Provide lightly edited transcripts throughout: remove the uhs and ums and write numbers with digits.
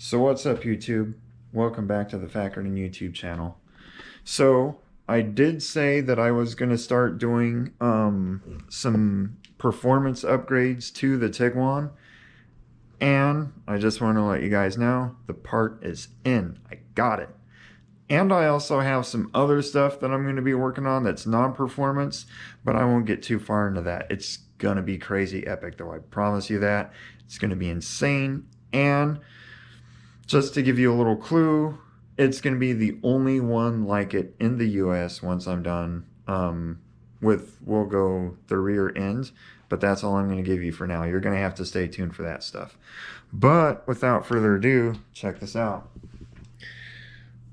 So what's up, YouTube? Welcome back to the Fackerton YouTube channel. So I did say that I was going to start doing some performance upgrades to the Tiguan, and I just want to let you guys know the part is in. I got it. And I also have some other stuff that I'm going to be working on that's non-performance, but I won't get too far into that. It's going to be crazy epic, though. I promise you that. It's going to be insane. And just to give you a little clue, it's going to be the only one like it in the US once I'm done we'll go the rear ends, but that's all I'm going to give you for now. You're going to have to stay tuned for that stuff. But without further ado, check this out.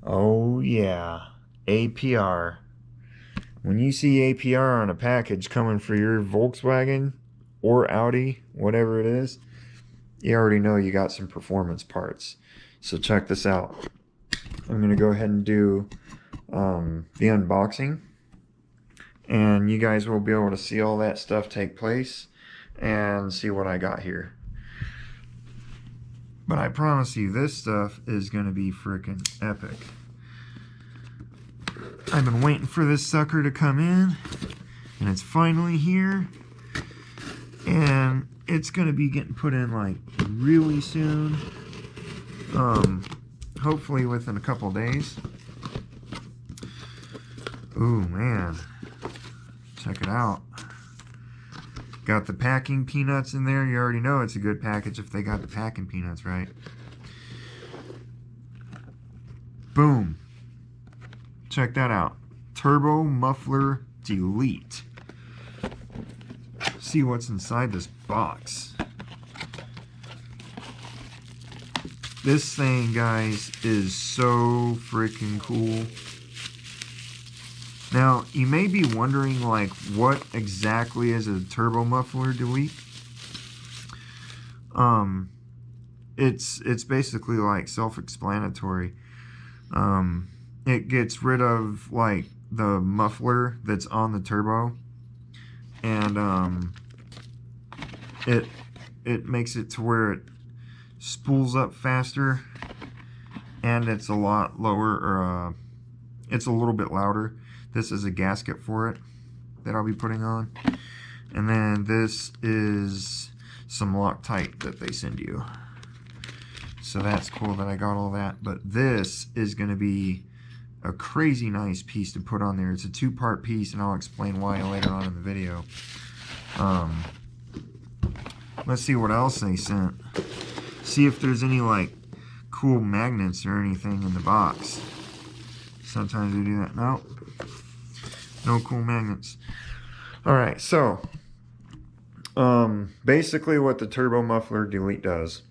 Oh yeah, APR. When you see APR on a package coming for your Volkswagen or Audi, whatever it is, you already know you got some performance parts. So check this out. I'm going to go ahead and do the unboxing, and you guys will be able to see all that stuff take place and see what I got here. But I promise you, this stuff is going to be freaking epic. I've been waiting for this sucker to come in, and it's finally here. And it's going to be getting put in like really soon. Hopefully within a couple days. Ooh, man. Check it out. Got the packing peanuts in there. You already know it's a good package if they got the packing peanuts right. Boom. Check that out. Turbo muffler delete. See what's inside this box. This thing, guys, is so freaking cool. Now, you may be wondering, like, what exactly is a turbo muffler delete? It's basically like self-explanatory. It gets rid of like the muffler that's on the turbo, and it makes it to where it spools up faster, and it's a lot lower, or it's a little bit louder. This is a gasket for it that I'll be putting on. And then this is some Loctite that they send you. So that's cool that I got all that. But this is going to be a crazy nice piece to put on there. It's a two-part piece, and I'll explain why later on in the video. Let's see what else they sent. See if there's any like cool magnets or anything in the box. Sometimes we do that. No. No cool magnets. Alright, so basically what the turbo muffler delete does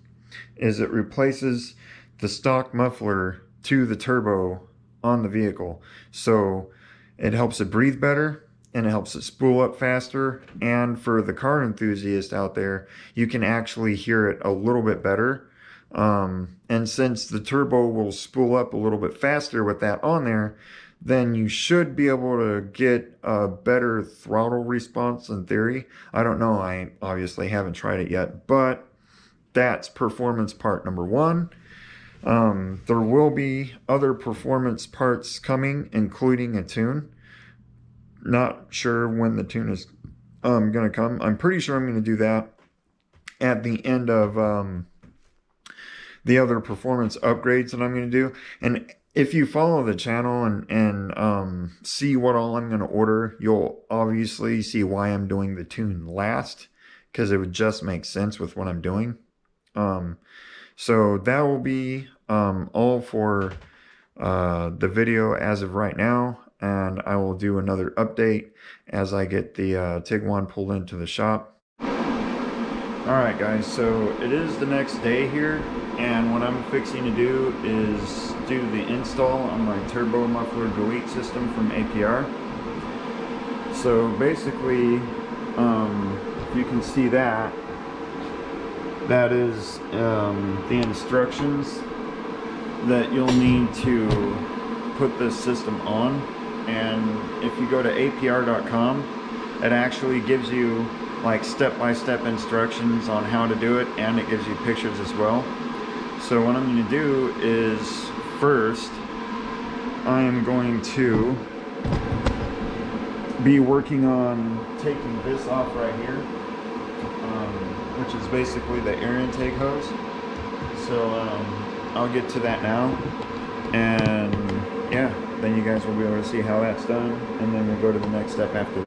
is it replaces the stock muffler to the turbo on the vehicle. So it helps it breathe better, and it helps it spool up faster, and for the car enthusiast out there, you can actually hear it a little bit better. And since the turbo will spool up a little bit faster with that on there, then you should be able to get a better throttle response in theory. I don't know, I obviously haven't tried it yet, but that's performance part number one. There will be other performance parts coming, including a tune. Not sure when the tune is going to come. I'm pretty sure I'm going to do that at the end of the other performance upgrades that I'm going to do. And if you follow the channel and see what all I'm going to order, you'll obviously see why I'm doing the tune last, because it would just make sense with what I'm doing. So that will be all for the video as of right now, and I will do another update as I get the Tiguan pulled into the shop. Alright guys, so it is the next day here, and what I'm fixing to do is do the install on my turbo muffler delete system from APR. So basically, if you can see that, that is the instructions that you'll need to put this system on. And if you go to apr.com, it actually gives you like step-by-step instructions on how to do it, and it gives you pictures as well. So what I'm going to do is first I am going to be working on taking this off right here, which is basically the air intake hose. So I'll get to that now, and yeah, then you guys will be able to see how that's done, and then we'll go to the next step after.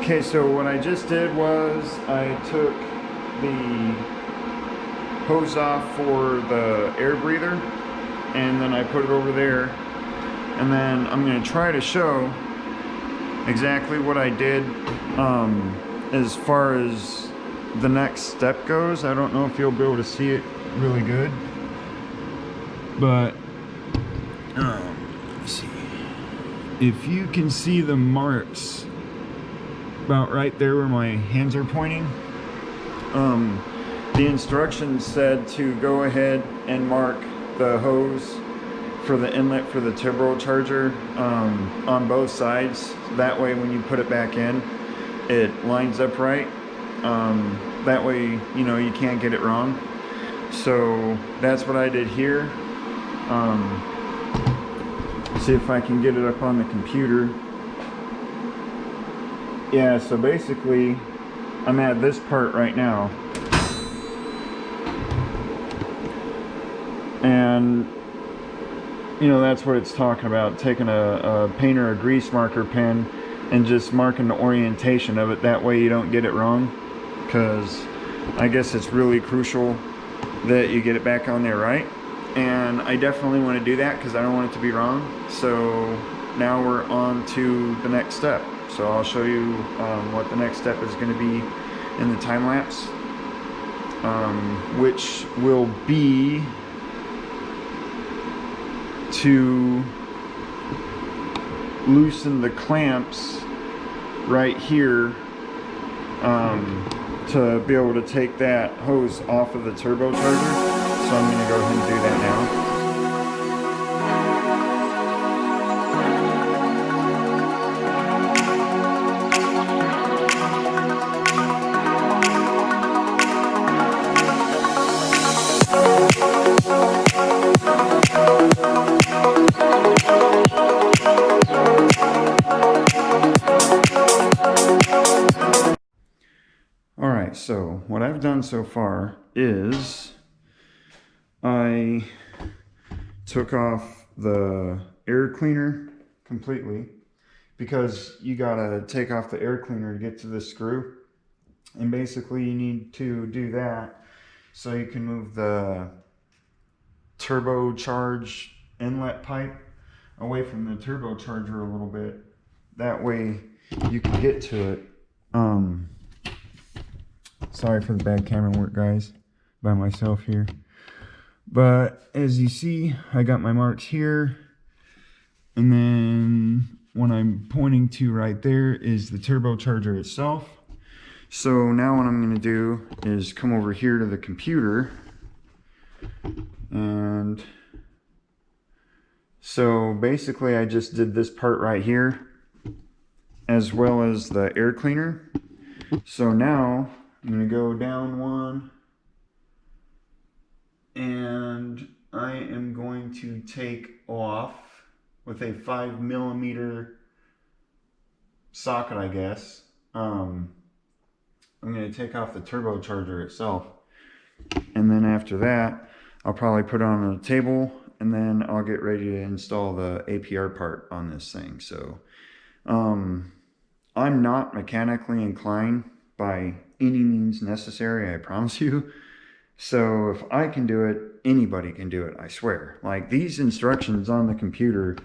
Okay, so what I just did was I took the hose off for the air breather, and then I put it over there, and then I'm going to try to show exactly what I did as far as the next step goes. I don't know if you'll be able to see it really good, but let's see if you can see the marks about right there where my hands are pointing. The instructions said to go ahead and mark the hose for the inlet for the turbocharger on both sides. That way when you put it back in, it lines up right. That way, you know, you can't get it wrong. So that's what I did here. See if I can get it up on the computer. Yeah, so basically I'm at this part right now, and you know, that's what it's talking about, taking a paint or a grease marker pen and just marking the orientation of it. That way you don't get it wrong, because I guess it's really crucial that you get it back on there right, and I definitely want to do that because I don't want it to be wrong. So now we're on to the next step. So I'll show you what the next step is going to be in the time lapse, which will be to loosen the clamps right here to be able to take that hose off of the turbocharger. So I'm going to go ahead and do that now. So what I've done so far is I took off the air cleaner completely, because you gotta take off the air cleaner to get to this screw, and basically you need to do that so you can move the turbocharge inlet pipe away from the turbocharger a little bit. That way you can get to it. Sorry for the bad camera work, guys, by myself here. But as you see, I got my marks here, and then what I'm pointing to right there is the turbocharger itself. So now what I'm going to do is come over here to the computer, and so basically I just did this part right here as well as the air cleaner. So now I'm going to go down one, and I am going to take off with a 5mm socket, I guess. I'm going to take off the turbocharger itself, and then after that I'll probably put it on a table, and then I'll get ready to install the APR part on this thing. So I'm not mechanically inclined by any means necessary, I promise you. So if I can do it, anybody can do it, I swear. Like, these instructions on the computer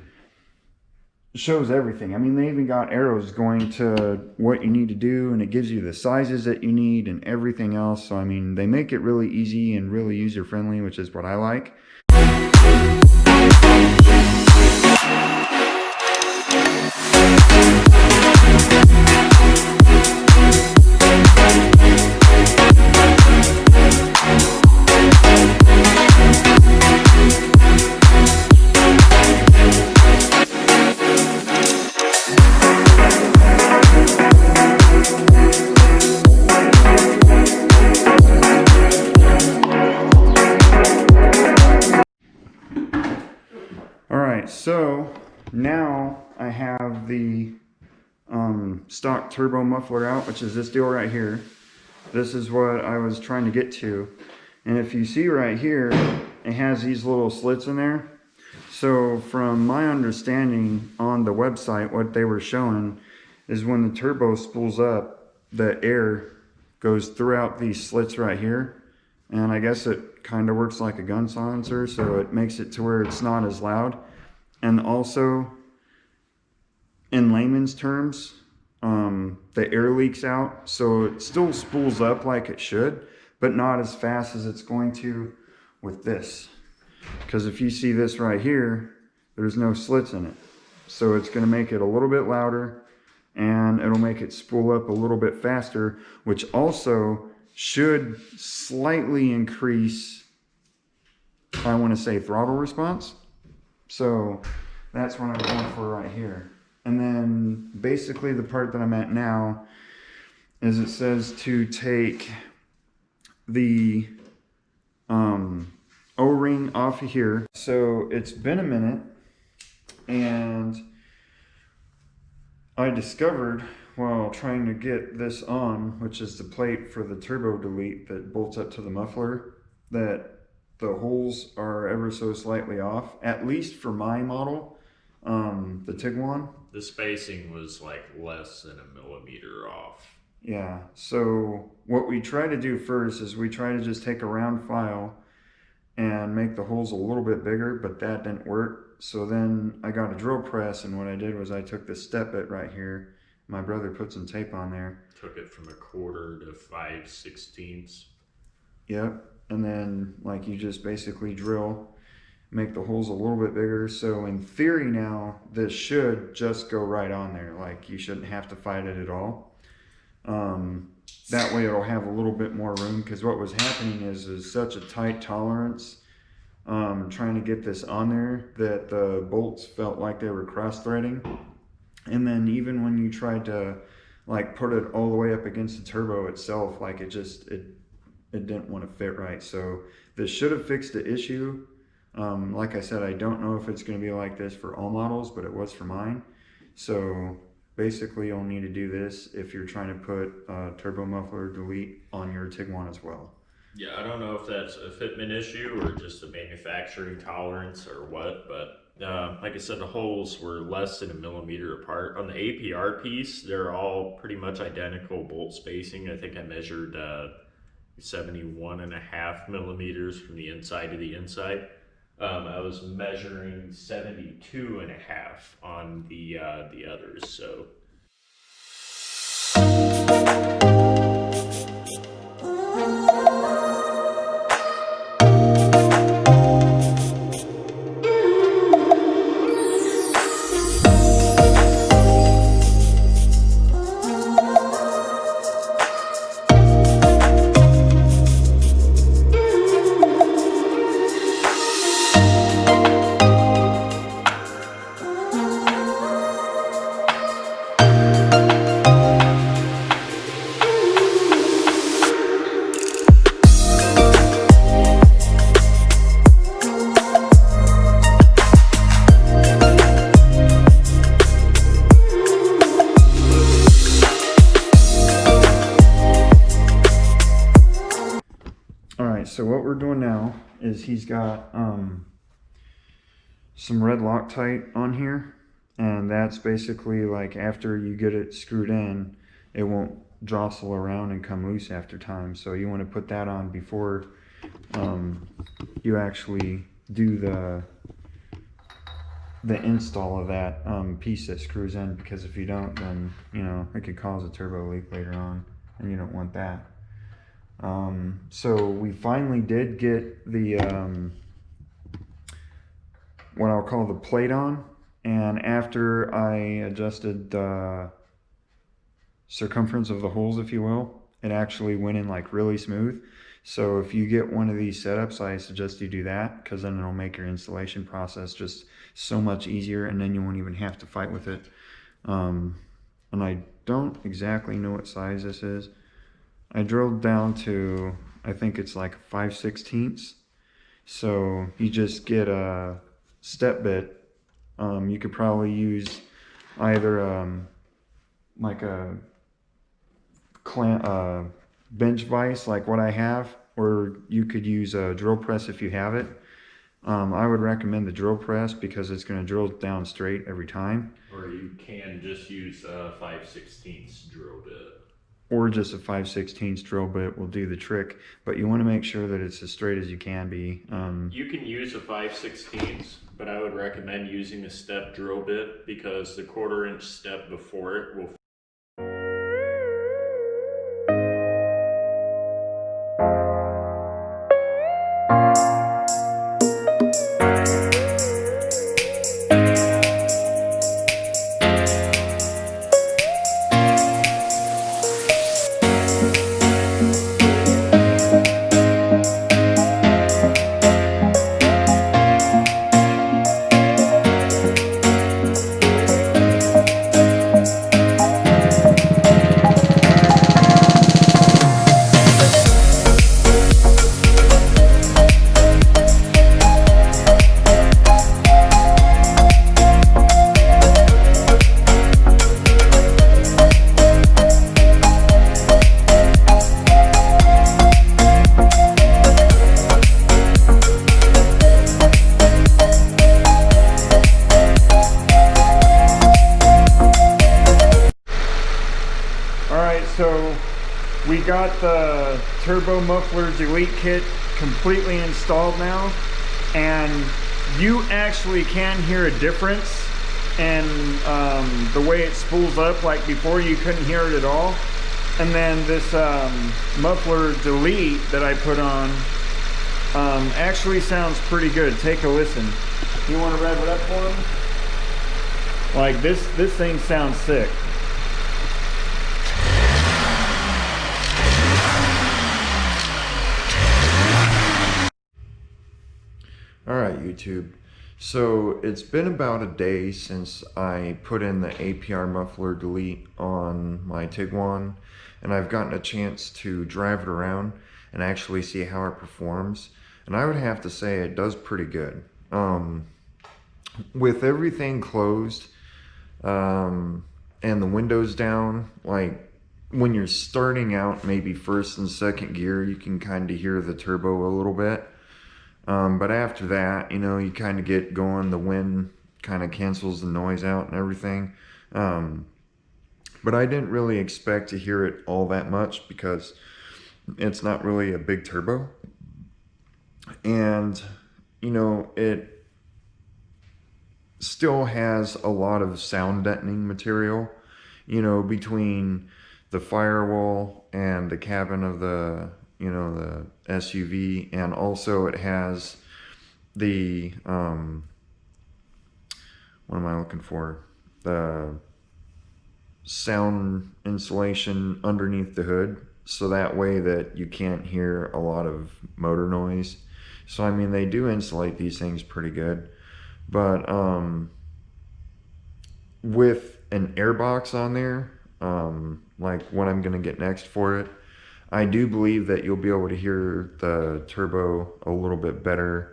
shows everything. I mean, they even got arrows going to what you need to do, and it gives you the sizes that you need and everything else. So I mean, they make it really easy and really user friendly, which is what I like. So now I have the stock turbo muffler out, which is this deal right here. This is what I was trying to get to. And if you see right here, it has these little slits in there. So from my understanding on the website, what they were showing is when the turbo spools up, the air goes throughout these slits right here. And I guess it kind of works like a gun silencer, so it makes it to where it's not as loud. And also, in layman's terms, the air leaks out, so it still spools up like it should, but not as fast as it's going to with this. Because if you see this right here, there's no slits in it. So it's going to make it a little bit louder, and it'll make it spool up a little bit faster, which also should slightly increase, I want to say, throttle response. So that's what I'm going for right here. And then basically the part that I'm at now is it says to take the O-ring off of here. So it's been a minute, and I discovered while trying to get this on, which is the plate for the turbo delete that bolts up to the muffler, that the holes are ever so slightly off, at least for my model, the Tiguan. The spacing was like less than a millimeter off. Yeah, so what we try to do first is we try to just take a round file and make the holes a little bit bigger, but that didn't work. So then I got a drill press, and what I did was I took the step bit right here. My brother put some tape on there. Took it from 1/4 to 5/16. Yep. And then like you just basically drill, make the holes a little bit bigger. So in theory now, this should just go right on there. Like you shouldn't have to fight it at all. That way it'll have a little bit more room, because what was happening is such a tight tolerance trying to get this on there that the bolts felt like they were cross-threading. And then even when you tried to like put it all the way up against the turbo itself, like it didn't want to fit right. So this should have fixed the issue. Like I said, I don't know if it's going to be like this for all models, but it was for mine. So basically you'll need to do this if you're trying to put turbo muffler delete on your Tiguan as well. Yeah, I don't know if that's a fitment issue or just a manufacturing tolerance or what, but like I said, the holes were less than a millimeter apart. On the APR piece, they're all pretty much identical bolt spacing. I think I measured 71.5 millimeters from the inside to the inside. I was measuring 72.5 on the others, so. So what we're doing now is he's got some red Loctite on here, and that's basically like after you get it screwed in, it won't jostle around and come loose after time. So you want to put that on before you actually do the install of that piece that screws in, because if you don't, then you know it could cause a turbo leak later on, and you don't want that. So we finally did get the what I'll call the plate on, and after I adjusted the circumference of the holes, if you will, it actually went in like really smooth. So if you get one of these setups, I suggest you do that, because then it'll make your installation process just so much easier, and then you won't even have to fight with it. And I don't exactly know what size this is. I drilled down to, I think it's like 5/16. So you just get a step bit. You could probably use either like a bench vise like what I have, or you could use a drill press if you have it. I would recommend the drill press because it's going to drill down straight every time. Or you can just use a 5/16 drill bit. Or just a 5/16 drill bit will do the trick, but you want to make sure that it's as straight as you can be. You can use a 5/16, but I would recommend using a step drill bit because the 1/4 inch step before it will. So we got the turbo muffler delete kit completely installed now, and you actually can hear a difference in the way it spools up. Like before you couldn't hear it at all, and then this muffler delete that I put on actually sounds pretty good. Take a listen. You want to rev it up for him? Like this thing sounds sick. Alright YouTube, so it's been about a day since I put in the APR muffler delete on my Tiguan, and I've gotten a chance to drive it around and actually see how it performs, and I would have to say it does pretty good. With everything closed and the windows down, like when you're starting out maybe first and second gear, you can kind of hear the turbo a little bit. But after that, you know, you kind of get going, the wind kind of cancels the noise out and everything. But I didn't really expect to hear it all that much because it's not really a big turbo. And, you know, it still has a lot of sound deadening material, you know, between the firewall and the cabin of the, you know, the SUV, and also it has the what am I looking for, the sound insulation underneath the hood, so that way that you can't hear a lot of motor noise. So I mean, they do insulate these things pretty good, but with an airbox on there, like what I'm gonna get next for it, I do believe that you'll be able to hear the turbo a little bit better,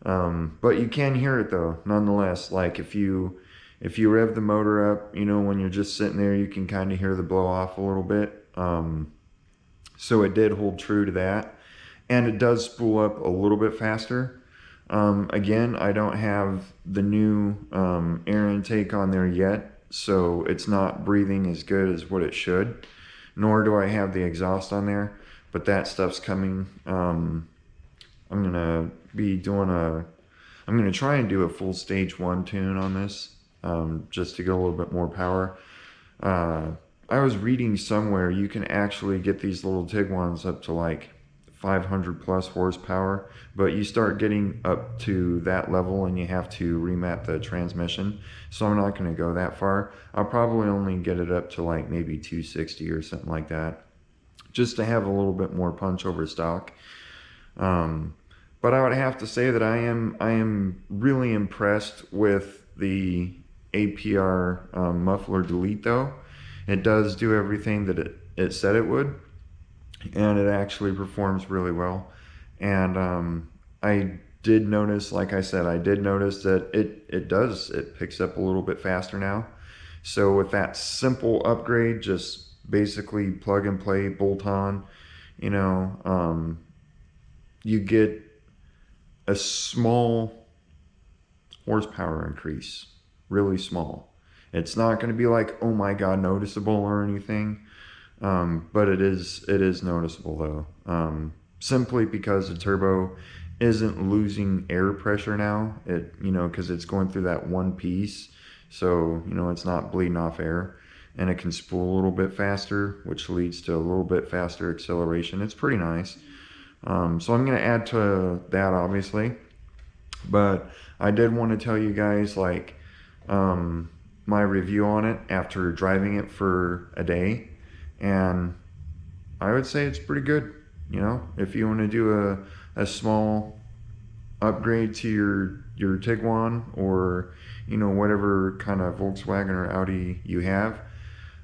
but you can hear it though, nonetheless. Like if you rev the motor up, you know, when you're just sitting there, you can kind of hear the blow off a little bit. So it did hold true to that, and it does spool up a little bit faster. Again, I don't have the new air intake on there yet, so it's not breathing as good as what it should. Nor do I have the exhaust on there, but that stuff's coming. I'm I'm going to try and do a full stage 1 tune on this, just to get a little bit more power. I was reading somewhere you can actually get these little tiguans up to like 500 plus horsepower, but you start getting up to that level and you have to remat the transmission. So I'm not going to go that far. I'll probably only get it up to like maybe 260 or something like that, just to have a little bit more punch over stock. But I would have to say that I am really impressed with the APR muffler delete though. It does do everything that it said it would, and it actually performs really well. And I did notice, like I said, I did notice that it picks up a little bit faster now. So with that simple upgrade, just basically plug and play, bolt on, you know, you get a small horsepower increase, really small. It's not going to be like, oh my god, noticeable or anything, but it is noticeable though. Simply because the turbo isn't losing air pressure now. Because it's going through that one piece, so it's not bleeding off air, and it can spool a little bit faster, which leads to a little bit faster acceleration. It's pretty nice. So I'm going to add to that, obviously, but I did want to tell you guys, like, my review on it after driving it for a day, and I would say it's pretty good. If you want to do a small upgrade to your Tiguan, or whatever kind of Volkswagen or Audi you have,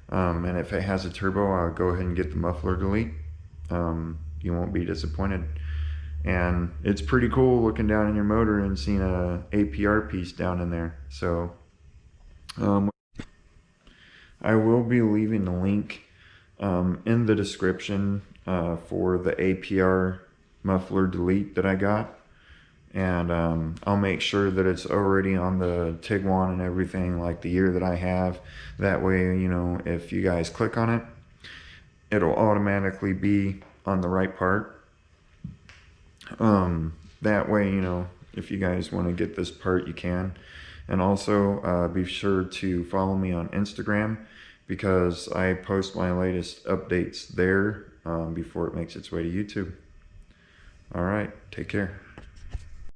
and if it has a turbo, I'll go ahead and get the muffler delete. You won't be disappointed. And it's pretty cool looking down in your motor and seeing a APR piece down in there. So I will be leaving the link in the description for the APR muffler delete that I got, and I'll make sure that it's already on the Tiguan and everything, like the year that I have. That way, if you guys click on it, it'll automatically be on the right part. That way, if you guys want to get this part, you can. And also be sure to follow me on Instagram, because I post my latest updates there before it makes its way to YouTube. All right, take care.